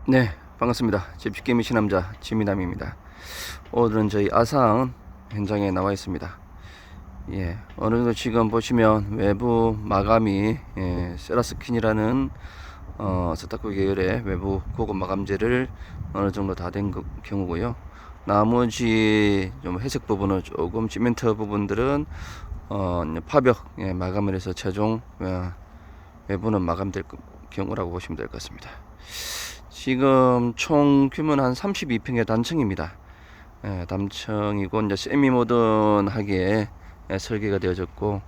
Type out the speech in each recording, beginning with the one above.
네, 반갑습니다. 집시게임의 신남자 지미남입니다. 오늘은 저희 아산 현장에 나와 있습니다. 예, 어느 정도 지금 보시면 외부 마감이 세라스킨이라는 스타크 계열의 외부 고급 마감재를 어느 정도 다 된 경우고요. 나머지 좀 회색 부분은 조금 시멘트 부분들은 파벽 마감을 해서 최종 외부는 마감될 경우라고 보시면 될 것 같습니다. 지금 총 규모는 한 32평의 단층입니다. 단층이고 이제 세미 모던하게 설계가 되어졌고,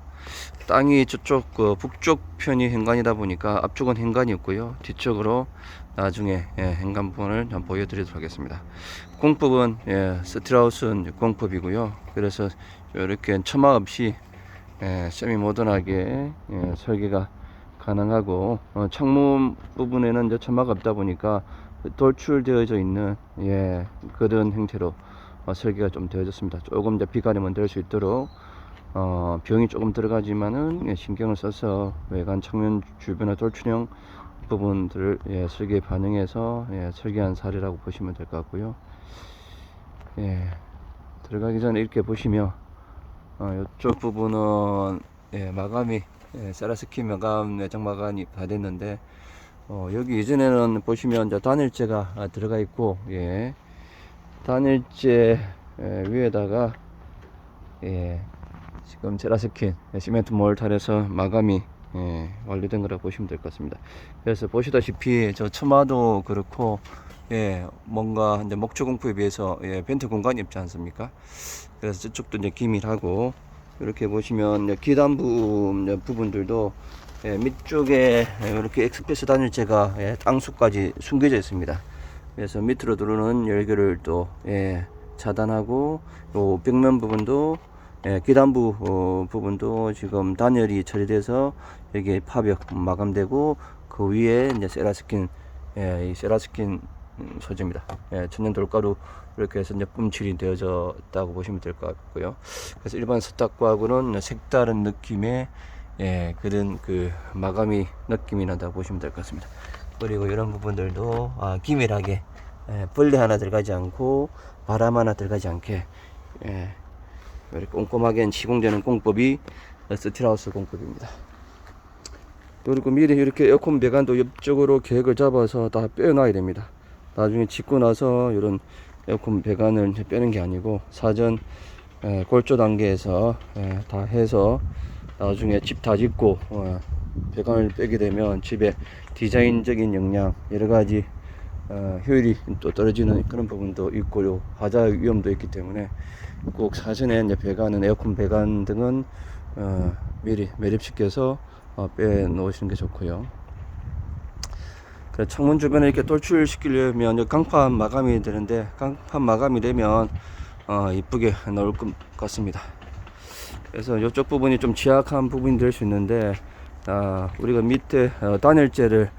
땅이 저쪽 북쪽 편이 현관이다 보니까 앞쪽은 현관이 없고요. 뒤쪽으로 나중에 현관 부분을 좀 보여드리도록 하겠습니다. 공법은 스틸하우스 공법이고요. 그래서 이렇게 처마 없이 세미 모던하게 설계가 가능하고, 창문 부분에는 이제 처마가 없다 보니까 돌출되어져 있는 그런 형태로 설계가 좀 되어졌습니다. 조금 이제 비가림은 될 수 있도록 비용이 조금 들어가지만은 신경을 써서 외관 창문 주변의 돌출형 부분들을 설계에 반영해서 설계한 사례라고 보시면 될 것 같고요. 들어가기 전에 이렇게 보시면 이쪽 부분은 마감이 세라스킨 마감, 내장 마감이 다 됐는데, 여기 이전에는 보시면 이제 단열재가 들어가 있고, 단열재 위에다가 지금 세라스킨 시멘트 몰탈에서 마감이 완료된 거라고 보시면 될 것 같습니다. 그래서 보시다시피 저 처마도 그렇고 뭔가 이제 목조 공법에 비해서 벤트 공간이 없지 않습니까? 그래서 저쪽도 이제 기밀하고, 이렇게 보시면 기단부 부분들도 밑쪽에 이렇게 엑스프레스 단열재가 땅수까지 숨겨져 있습니다. 그래서 밑으로 들어오는 열기를 또 차단하고, 요 벽면 부분도 기단부 부분도 지금 단열이 처리돼서 여기에 파벽 마감되고, 그 위에 이제 세라스킨 이 세라스킨 소재입니다. 천연 돌가루 이렇게 해서 이제 뿜칠이 되어졌다고 보시면 될 것 같고요. 그래서 일반 스탁구하고는 색다른 느낌의 그런 그 마감이 느낌이 난다고 보시면 될 것 같습니다. 그리고 이런 부분들도 기밀하게 벌레 하나 들어가지 않고 바람 하나 들어가지 않게 이렇게 꼼꼼하게 시공되는 공법이 스틸하우스 공법입니다. 그리고 미리 이렇게 에어컨 배관도 옆쪽으로 계획을 잡아서 다 빼놔야 됩니다. 나중에 짓고 나서 이런 에어컨 배관을 빼는 게 아니고 사전 골조 단계에서 다 해서 나중에 집 다 짓고 배관을 빼게 되면 집의 디자인적인 역량, 여러가지 효율이 또 떨어지는 그런 부분도 있고요. 화자 위험도 있기 때문에 꼭 사전에 이제 배관은, 에어컨 배관 등은 미리 매립시켜서 빼 놓으시는 게 좋고요. 창문 주변에 이렇게 돌출시키려면 강판 마감이 되는데, 강판 마감이 되면 이쁘게 나올 것 같습니다. 그래서 이쪽 부분이 좀 취약한 부분이 될 수 있는데, 우리가 밑에 단열재를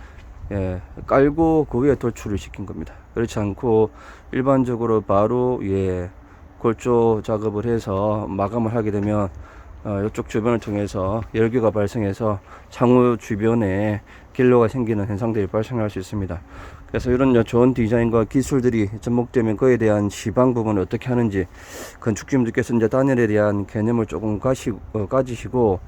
깔고 그 위에 돌출을 시킨 겁니다. 그렇지 않고 일반적으로 바로 골조 작업을 해서 마감을 하게 되면 이쪽 주변을 통해서 열기가 발생해서 창호 주변에 길로가 생기는 현상들이 발생할 수 있습니다. 그래서 이런 좋은 디자인과 기술들이 접목되면 그에 대한 시방 부분을 어떻게 하는지, 건축주님들께서 이제 단열에 대한 개념을 조금 가지시고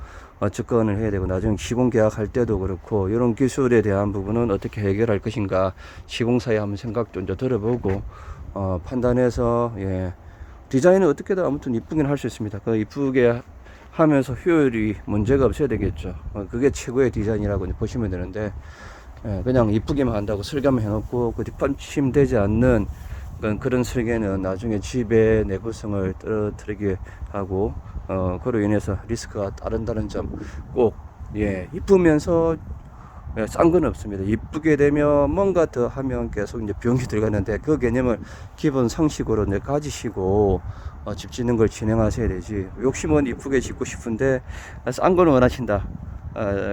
접근을 해야 되고, 나중에 시공 계약할 때도 그렇고 이런 기술에 대한 부분은 어떻게 해결할 것인가 시공사에 한번 생각도 이제 들어보고 판단해서 디자인은 어떻게든 아무튼 이쁘긴 할 수 있습니다. 그 이쁘게 하면서 효율이 문제가 없어야 되겠죠. 그게 최고의 디자인이라고 보시면 되는데, 그냥 이쁘게만 한다고 설계만 해놓고 그 뒷받침되지 않는 그런 설계는 나중에 집의 내구성을 떨어뜨리게 하고 그로 인해서 리스크가 따른다는 점 꼭 이쁘면서 싼 건 없습니다. 이쁘게 되면 뭔가 더 하면 계속 이제 비용이 들어가는데, 그 개념을 기본 상식으로 가지시고 집 짓는 걸 진행하셔야 되지. 욕심은 이쁘게 짓고 싶은데 싼 거는 원하신다.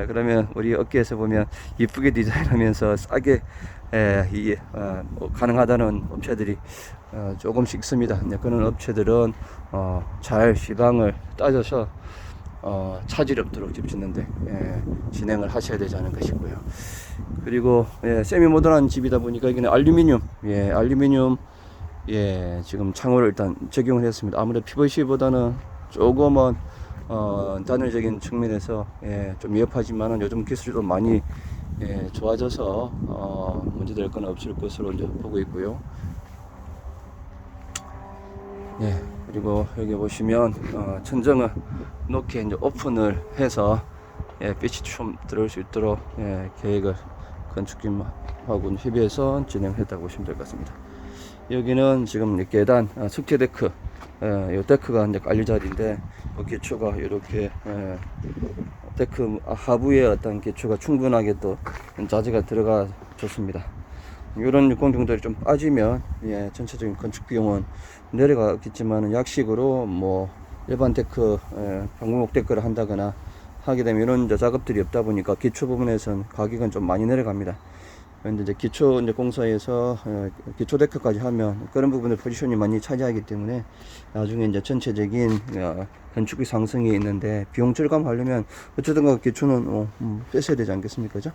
그러면 우리 업계에서 보면 이쁘게 디자인하면서 싸게 가능하다는 업체들이 조금씩 있습니다. 그런 업체들은 잘 시방을 따져서 차질이 없도록 집 짓는데 진행을 하셔야 되지 않을까 싶고요. 그리고 세미 모던한 집이다 보니까 이게 알루미늄, 알루미늄 지금 창호를 일단 적용을 했습니다. 아무래도 PVC보다는 조금은 단열적인 측면에서 좀 위협하지만은 요즘 기술도 많이 좋아져서 문제될 건 없을 것으로 이제 보고 있고요. 그리고 여기 보시면 천정을 높게 이제 오픈을 해서 빛이 좀 들어올 수 있도록 계획을 건축팀하고 협의해서 진행했다고 보시면 될 것 같습니다. 여기는 지금 계단 석재 데크, 이 데크가 이제 깔릴 자리인데 그 기초가 이렇게 데크 하부에 어떤 기초가 충분하게 또 자재가 들어가 좋습니다. 이런 공정들이 좀 빠지면 전체적인 건축 비용은 내려가겠지만 약식으로 뭐 일반 데크, 방목목 데크를 한다거나 하게 되면 이런 작업들이 없다 보니까 기초 부분에서는 가격은 좀 많이 내려갑니다. 그런데 이제 기초 공사에서 기초 데크까지 하면 그런 부분을 포지션이 많이 차지하기 때문에 나중에 이제 전체적인 건축비 상승이 있는데 비용 절감하려면 어쨌든 기초는 뺐어야 되지 않겠습니까? 그죠?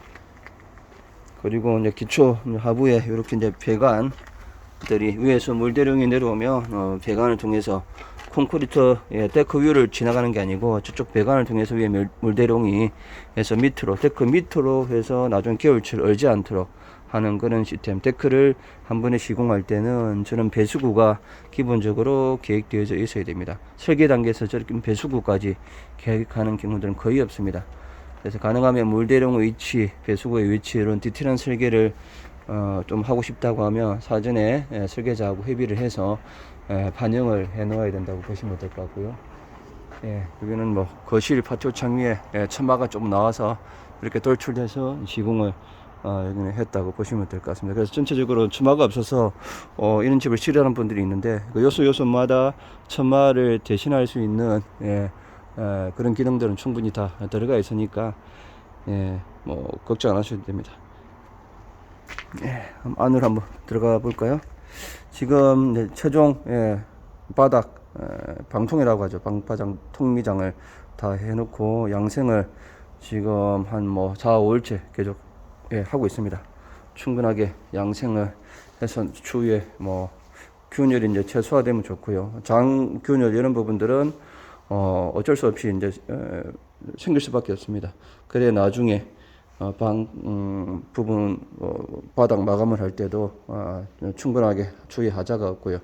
그리고 이제 기초 하부에 이렇게 이제 배관들이 위에서 물대령이 내려오면 배관을 통해서 콘크리트 데크 위를 지나가는 게 아니고 저쪽 배관을 통해서 위에 물대롱이 해서 밑으로 데크 밑으로 해서 나중에 겨울철 얼지 않도록 하는 그런 시스템. 데크를 한 번에 시공할 때는 저는 배수구가 기본적으로 계획되어져 있어야 됩니다. 설계 단계에서 저렇게 배수구까지 계획하는 경우들은 거의 없습니다. 그래서 가능하면 물대롱 위치, 배수구의 위치 이런 디테일한 설계를 좀 하고 싶다고 하면 사전에 설계자하고 협의를 해서 반영을 해 놓아야 된다고 보시면 될 것 같고요. 여기는 뭐 거실 파티오 창 위에 천막가 좀 나와서 이렇게 돌출돼서 시공을 여기는 했다고 보시면 될 것 같습니다. 그래서 전체적으로 천막가 없어서 이런 집을 싫어하는 분들이 있는데 그 요소마다 천막을 대신할 수 있는 그런 기능들은 충분히 다 들어가 있으니까 뭐 걱정 안 하셔도 됩니다. 안으로 한번 들어가 볼까요? 지금 최종 바닥 방통이라고 하죠. 방파장 통미장을 다 해놓고 양생을 지금 한 뭐 4, 5일째 계속 하고 있습니다. 충분하게 양생을 해서 추후에 뭐 균열이 이제 최소화되면 좋고요. 장 균열 이런 부분들은 어쩔 수 없이 이제 생길 수밖에 없습니다. 그래 나중에 방 부분 바닥 마감을 할 때도 충분하게 주의하자가 없고요.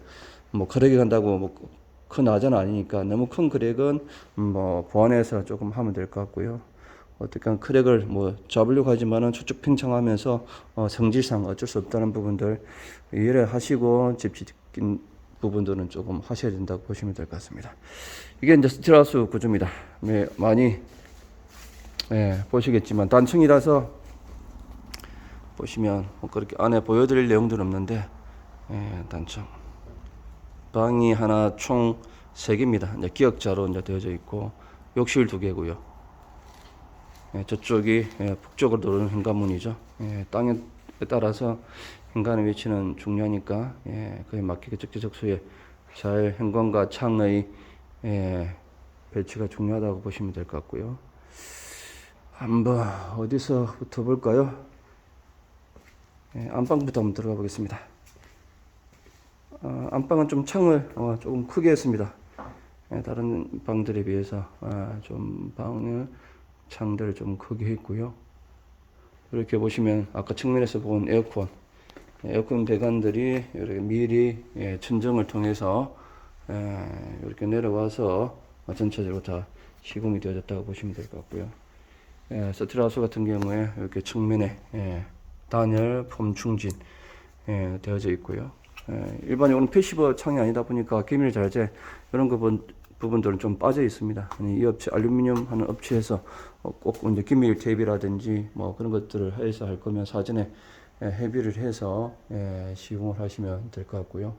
뭐 크랙이 간다고 뭐 큰 하자는 아니니까 너무 큰 크랙은 뭐 보완해서 조금 하면 될 것 같고요. 어떻게 크랙을 뭐 잡으려고 하지만은 저쪽 팽창하면서 성질상 어쩔 수 없다는 부분들 이해를 하시고 집 짓긴 부분들은 조금 하셔야 된다고 보시면 될 것 같습니다. 이게 이제 스틸하우스 구조입니다. 많이 보시겠지만 단층이라서 보시면 뭐 그렇게 안에 보여드릴 내용들은 없는데 단층 방이 하나 총 3개입니다. 이제 기역자로 이제 되어져 있고 욕실 2개고요. 저쪽이 북쪽으로 들어오는 현관문이죠. 땅에 따라서 현관의 위치는 중요하니까 그에 맞게 적재적소에 잘 현관과 창의 배치가 중요하다고 보시면 될 것 같고요. 한번 어디서부터 볼까요? 안방부터 한번 들어가 보겠습니다. 안방은 좀 창을 조금 크게 했습니다. 다른 방들에 비해서 좀 방을 창들을 좀 크게 했고요. 이렇게 보시면 아까 측면에서 본 에어컨 배관들이 이렇게 미리 천정을 통해서 이렇게 내려와서 전체적으로 다 시공이 되어졌다고 보시면 될 것 같고요. 스틸하우스 같은 경우에 이렇게 측면에 단열 폼 충진 되어져 있고요. 일반적으로 패시브 창이 아니다 보니까 기밀 자재 이런 부분들은 좀 빠져 있습니다. 이 업체 알루미늄 하는 업체에서 꼭 이제 기밀 테이프라든지 뭐 그런 것들을 해서 할 거면 사전에 협의를 해서 시공을 하시면 될 것 같고요.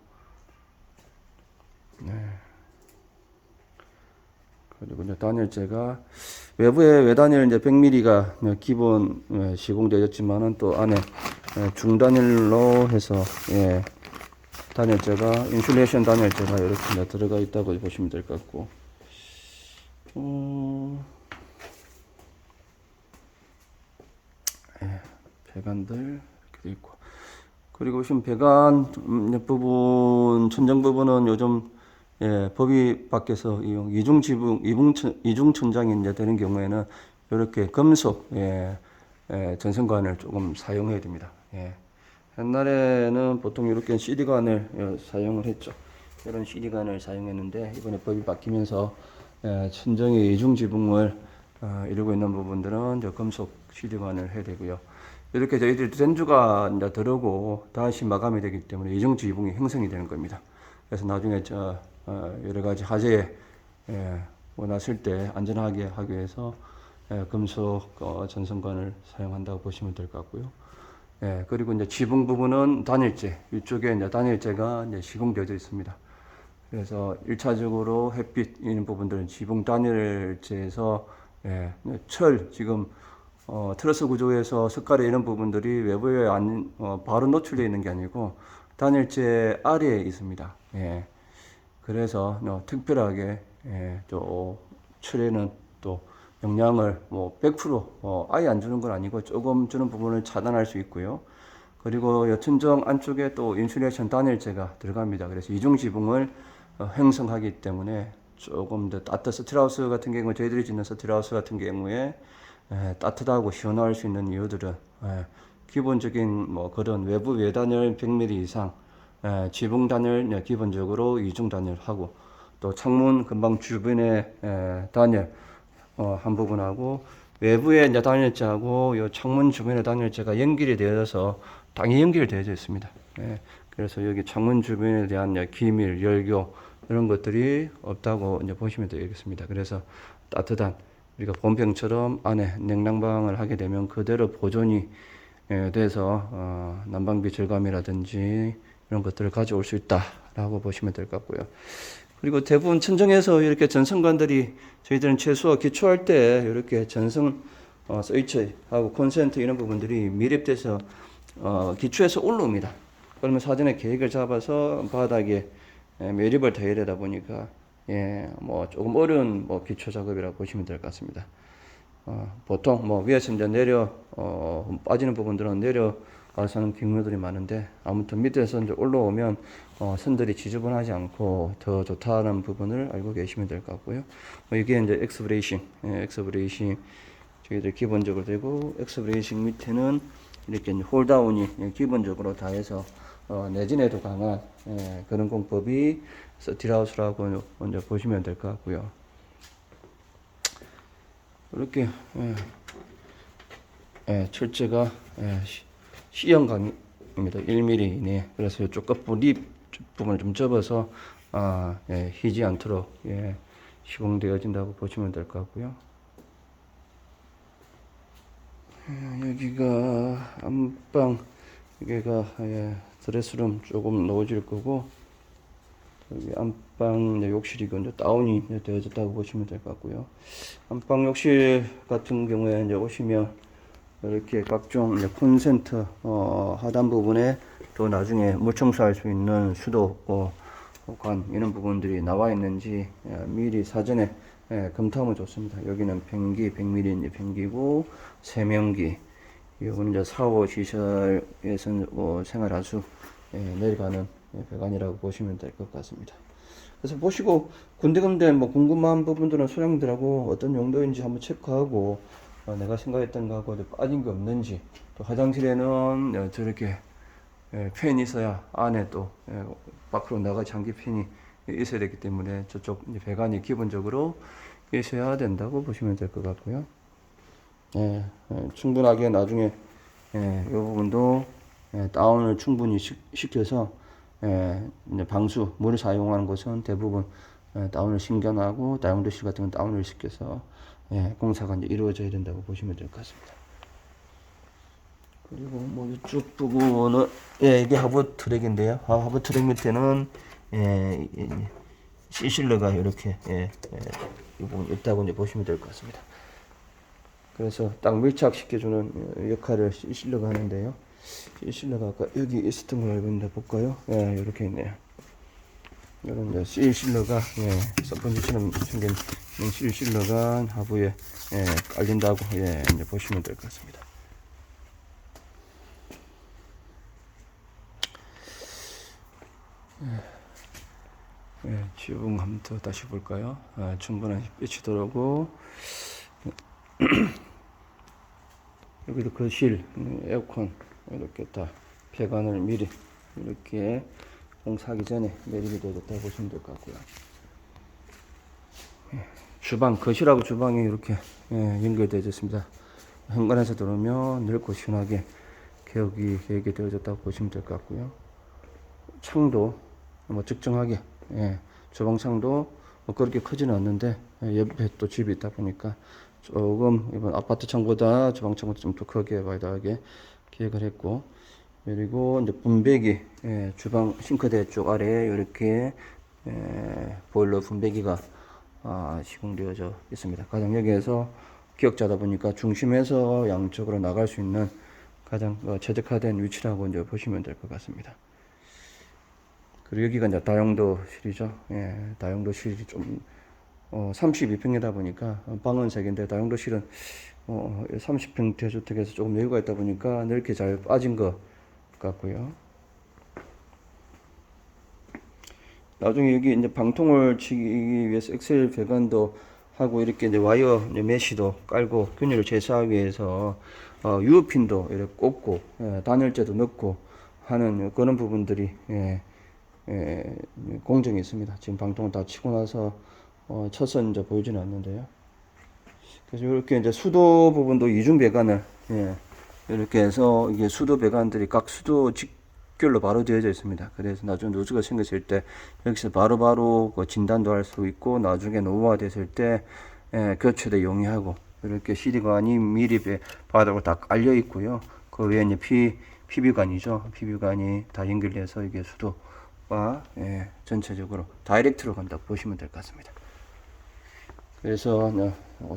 그리고 이제 단열재가 외부에 외단열 이제 100mm가 기본 시공되었지만은 또 안에 중단열로 해서 단열재가 인슐레이션 단열재가 이렇게 들어가 있다고 보시면 될 것 같고 예, 배관들 이렇게 돼 있고, 그리고 보시면 배관 부분, 천장 부분은 요즘 법이 밖에서 이중 지붕, 이중 천장이 이제 되는 경우에는 이렇게 금속 전선관을 조금 사용해야 됩니다. 옛날에는 보통 이렇게 CD관을 사용을 했죠. 이런 CD관을 사용했는데 이번에 법이 바뀌면서 천정의 이중 지붕을 이루고 있는 부분들은 이제 금속 CD관을 해야 되고요. 이렇게 저희들 전주가 이제 들어오고 다시 마감이 되기 때문에 이중 지붕이 형성이 되는 겁니다. 그래서 나중에 여러 가지 화재에 원하실 때 안전하게 하기 위해서 금속 전선관을 사용한다고 보시면 될 것 같고요. 그리고 이제 지붕 부분은 단열재, 이쪽에 이제 단열재가 이제 시공되어 있습니다. 그래서 1차적으로 햇빛 있는 부분들은 지붕 단열재에서 지금 트러스 구조에서 석가래 이런 부분들이 외부에 바로 노출되어 있는 게 아니고 단열재 아래에 있습니다. 그래서 특별하게 또 철에는 또 영향을 뭐 100% 아예 안 주는 건 아니고 조금 주는 부분을 차단할 수 있고요. 그리고 여천정 안쪽에 또 인슐레이션 단열재가 들어갑니다. 그래서 이중 지붕을 형성하기 때문에 조금 더 스틸하우스 같은 경우, 저희들이 짓는 스틸하우스 같은 경우에 따뜻하고 시원할 수 있는 이유들은 기본적인 뭐 그런 외부 외단열 100mm 이상, 지붕 단열 기본적으로 이중 단열하고, 또 창문 금방 주변에 단열 한 부분하고, 외부에 이제 단열재하고 요 창문 주변의 단열재가 연결이 되어서 당연히 연결되어져 있습니다. 그래서 여기 창문 주변에 대한 기밀, 열교 이런 것들이 없다고 이제 보시면 되겠습니다. 그래서 따뜻한, 우리가 본평처럼 안에 냉난방을 하게 되면 그대로 보존이 돼서 난방비 절감이라든지 이런 것들을 가져올 수 있다라고 보시면 될 것 같고요. 그리고 대부분 천정에서 이렇게 전선관들이 저희들은 최소화 기초할 때 이렇게 전선 스위치하고 콘센트 이런 부분들이 밀입돼서 기초에서 올라옵니다. 그러면 사전에 계획을 잡아서 바닥에 매립을 더 해야 되다 보니까 뭐 조금 어려운 뭐 기초 작업이라고 보시면 될 것 같습니다. 보통 뭐 위에서 이제 빠지는 부분들은 내려가서 하는 경우들이 많은데, 아무튼 밑에서 이제 올라오면 선들이 지저분하지 않고 더 좋다는 부분을 알고 계시면 될 것 같고요. 이게 이제 엑스브레이싱 저희들 기본적으로 되고, 엑스브레이싱 밑에는 이렇게 홀다운이 기본적으로 다 해서 내진에도 강한 그런 공법이 스틸하우스라고 먼저 보시면 될 것 같고요. 이렇게 철제가 C형강입니다. 1mm 이내. 그래서 이쪽 끝부 립 부분을 좀 접어서 휘지 않도록 시공되어진다고 보시면 될 것 같고요. 여기가 안방, 여기가 드레스룸 조금 넣어질 거고, 여기 안방 욕실이고 이제 다운이 되어졌다고 보시면 될 것 같고요. 안방 욕실 같은 경우에 이제 오시면 이렇게 각종 콘센트 하단 부분에 또 나중에 물 청소할 수 있는 수도관 이런 부분들이 나와 있는지 미리 사전에 검토하면 좋습니다. 여기는 변기 100mm 이제 변기고, 세면기, 이거는 이제 샤워 시설에서 생활할 수 내려가는 배관이라고 보시면 될 것 같습니다. 그래서 보시고 군데군데 뭐 궁금한 부분들은 소장들하고 어떤 용도인지 한번 체크하고, 내가 생각했던 거하고 빠진 게 없는지, 또 화장실에는 저렇게 팬이 있어야 안에 또 밖으로 나가 장기 팬이 있어야 되기 때문에 저쪽 배관이 기본적으로 있어야 된다고 보시면 될 것 같고요. 충분하게 나중에 이 부분도 다운을 충분히 시켜서 이제 방수 물을 사용하는 것은 대부분 다운을 신겨나고, 다용도실 같은 건 다운을 시켜서 공사가 이제 이루어져야 된다고 보시면 될 것 같습니다. 그리고 뭐 이쪽 부분은 이게 하부 트랙인데요. 하부 트랙 밑에는 C실러가 이렇게 이 부분 있다고 이제 보시면 될 것 같습니다. 그래서 딱 밀착시켜주는 역할을 C실러가 하는데요. C실러가 아까 여기 있었던 걸 알고 있는데 볼까요? 이렇게 있네요. 이런 이제 실러가 스펀지처럼 생긴 실러가 하부에 깔린다고 이제 보시면 될 것 같습니다. 지붕 한번 더 다시 볼까요? 충분한 빛이 들어오고 여기도 거실, 에어컨 이렇게 다 배관을 미리 이렇게 공사하기 전에 매립이 되었다고 보시면 될 것 같고요. 주방, 거실하고 주방이 이렇게 연결되어 있습니다. 현관에서 들어오면 넓고 시원하게 계획이 되어졌다고 보시면 될 것 같고요. 창도 뭐 적정하게, 주방 창도 뭐 그렇게 크지는 않는데 옆에 또 집이 있다 보니까 조금 이번 아파트 창보다 주방 창보다 좀 더 크게 와이드하게 계획을 했고, 그리고 이제 분배기, 주방 싱크대 쪽 아래에 이렇게 보일러 분배기가 시공되어져 있습니다. 가장 여기에서 기역자다 보니까 중심에서 양쪽으로 나갈 수 있는 가장 최적화된 위치라고 이제 보시면 될 것 같습니다. 그리고 여기가 이제 다용도실이죠. 다용도실이 좀 32평이다 보니까 방은 3개인데 다용도실은 30평 대주택에서 조금 여유가 있다 보니까 넓게 잘 빠진 것 같고요. 나중에 여기 이제 방통을 치기 위해서 엑셀 배관도 하고 이렇게 이제 와이어 이제 메시도 깔고 균열을 제거하기 위해서 유효핀도 이렇게 꽂고 단열재도 넣고 하는 그런 부분들이 공정이 있습니다. 지금 방통을 다 치고 나서 첫선 이제 보이지는 않는데요. 그래서 이렇게 이제 수도 부분도 이중 배관을 이렇게 해서 이게 수도 배관들이 각 수도 직결로 바로 되어져 있습니다. 그래서 나중에 누수가 생겼을 때 여기서 바로바로 그 진단도 할 수 있고 나중에 노후화 됐을 때 교체도 용이하고 이렇게 CD관이 미리 바닥으로 다 깔려 있고요. 그 위에 이제 PB관이죠. PB관이 다 연결돼서 이게 수도가 전체적으로 다이렉트로 간다고 보시면 될 것 같습니다. 그래서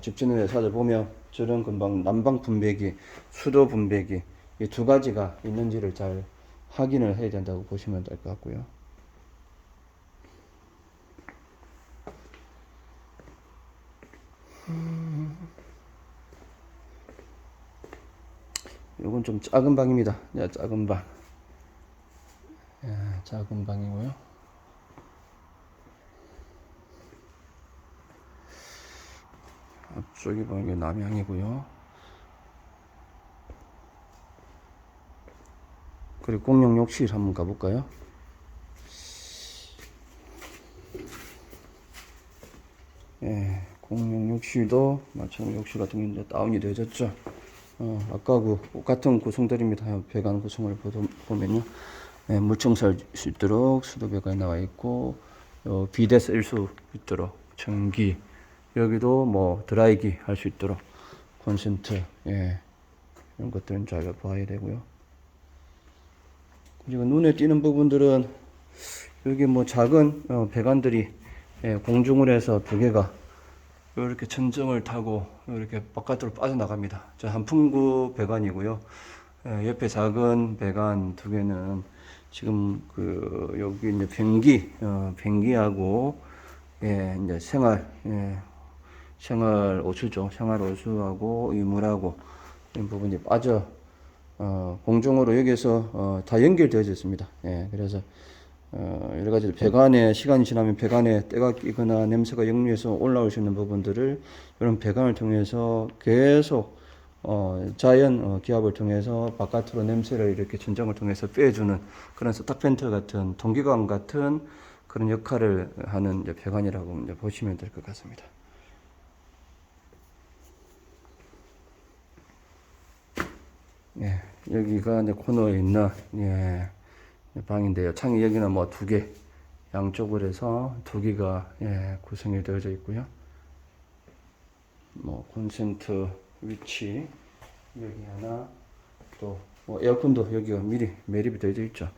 집 짓는 회사들 보면 저런 금방 난방 분배기, 수도 분배기 이 두 가지가 있는지를 잘 확인을 해야 된다고 보시면 될 것 같고요. 이건 좀 작은 방입니다. 작은 방. 작은 방이고요. 앞쪽이 보면 남향이고요. 그리고 공용 욕실 한번 가볼까요? 공용 욕실도 마찬가지로 욕실 같은 게 이제 다운이 되어졌죠. 아까 같은 구성들입니다. 배관 구성을 보면요. 물청소할 수 있도록 수도 배관이 나와 있고, 비대 쓸 수 있도록 전기, 여기도 뭐 드라이기 할 수 있도록 콘센트, 이런 것들은 잘 봐야 되고요. 그리고 눈에 띄는 부분들은 여기 뭐 작은 배관들이 공중을 해서 두 개가 이렇게 천정을 타고 이렇게 바깥으로 빠져나갑니다. 저 한풍구 배관이고요. 옆에 작은 배관 두 개는 지금 여기 이제 변기하고 이제 생활 오수죠. 생활 오수하고 이 물하고 이 부분이 빠져 공중으로 여기서 다 연결되어져 있습니다. 그래서 여러 가지 배관에 시간이 지나면 배관에 때가 끼거나 냄새가 역류해서 올라올 수 있는 부분들을 이런 배관을 통해서 계속 자연 기압을 통해서 바깥으로 냄새를 이렇게 진정을 통해서 빼주는 그런 스타펜트 같은 동기관 같은 그런 역할을 하는 이제 배관이라고 이제 보시면 될 것 같습니다. 여기가 이제 코너에 있는 방인데요. 창이 여기는 뭐 두 개, 양쪽으로 해서 두 개가 구성이 되어져 있고요. 뭐 콘센트 위치 여기 하나, 또 뭐 에어컨도 여기가 미리 매립이 되어져 있죠.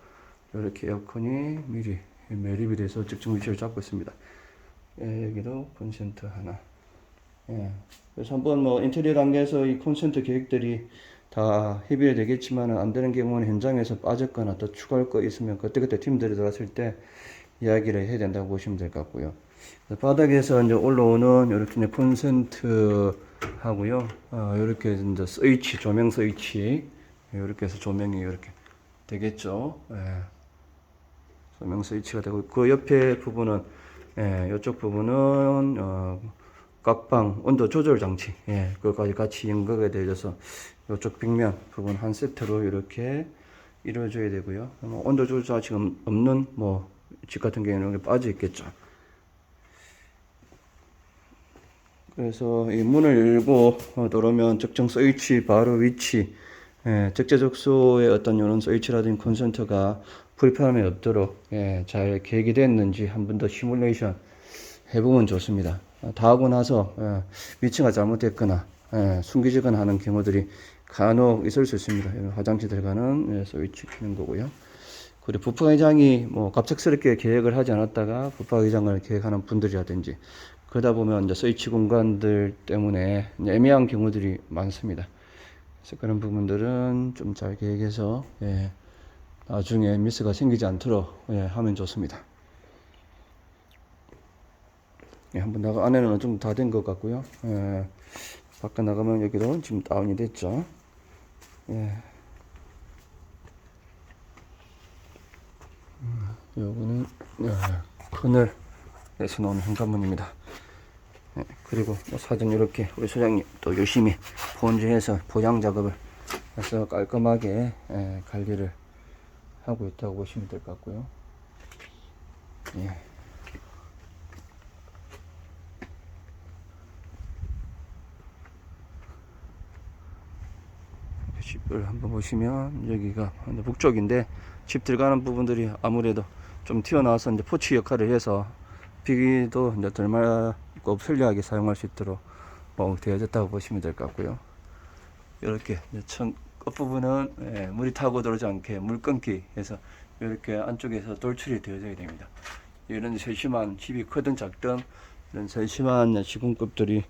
이렇게 에어컨이 미리 매립이 돼서 적정 위치를 잡고 있습니다. 여기도 콘센트 하나. 그래서 한번 뭐 인테리어 단계에서 이 콘센트 계획들이 다 협의가 되겠지만 안 되는 경우는 현장에서 빠졌거나 또 추가할 거 있으면 그때그때 팀들이 들어갔을 때 이야기를 해야 된다고 보시면 될 것 같고요. 바닥에서 이제 올라오는 이렇게 이제 콘센트 하고요. 이렇게 이제 스위치, 조명 스위치. 이렇게 해서 조명이 이렇게 되겠죠. 예. 조명 스위치가 되고, 그 옆에 부분은, 예, 이쪽 부분은, 각방 온도 조절 장치, 예, 그것까지 같이 연결이 되어서 이쪽 벽면 부분 한 세트로 이렇게 이루어져야 되고요. 온도 조절 지금 없는 뭐 집 같은 경우에는 여기 빠져 있겠죠. 그래서 이 문을 열고 들어오면 적정 스위치 바로 위치, 예, 적재적소의 어떤 이런 스위치라든지 콘센트가 불편함이 없도록, 예, 잘 계획이 됐는지 한 번 더 시뮬레이션 해보면 좋습니다. 다 하고 나서 위치가 잘못됐거나 숨기지거나 하는 경우들이 간혹 있을 수 있습니다. 화장실 들어가는 스위치 켜는 거고요. 그리고 부파회장이 뭐 갑작스럽게 계획을 하지 않았다가 부파회장을 계획하는 분들이라든지 그러다 보면 이제 스위치 공간들 때문에 애매한 경우들이 많습니다. 그래서 그런 부분들은 좀 잘 계획해서 나중에 미스가 생기지 않도록 하면 좋습니다. 한번 안에는 어느 정도 다 된 것 같고요. 밖에 나가면 여기도 지금 다운이 됐죠. 요거는 커널에서 나오는 현관문입니다. 그리고 사전 이렇게 우리 소장님 또 열심히 본주해서 보양 작업을 해서 깔끔하게 관리를 하고 있다고 보시면 될 것 같고요. 집을 한번 보시면 여기가 북쪽인데 집 들어가는 부분들이 아무래도 좀 튀어나와서 이제 포치 역할을 해서 비도 이제 덜 맞고 편리하게 사용할 수 있도록 되어졌다고 보시면 될 것 같고요. 이렇게 끝부분은 물이 타고 들어오지 않게 물 끊기 해서 이렇게 안쪽에서 돌출이 되어져야 됩니다. 이런 세심한 집이 크든 작든 이런 세심한 시공급들이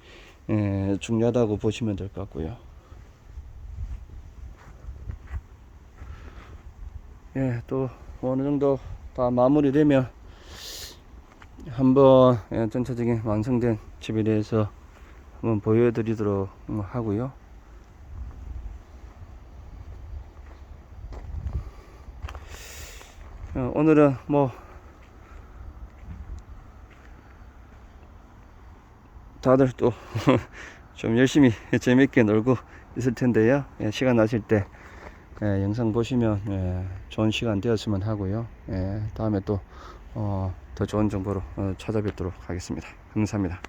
중요하다고 보시면 될 것 같고요. 또 어느 정도 다 마무리되면 한번 전체적인 완성된 집에 대해서 한번 보여드리도록 하고요. 오늘은 뭐 다들 또 좀 열심히 재밌게 놀고 있을 텐데요. 시간 나실 때 영상 보시면 좋은 시간 되었으면 하고요. 다음에 또 더 좋은 정보로 찾아뵙도록 하겠습니다. 감사합니다.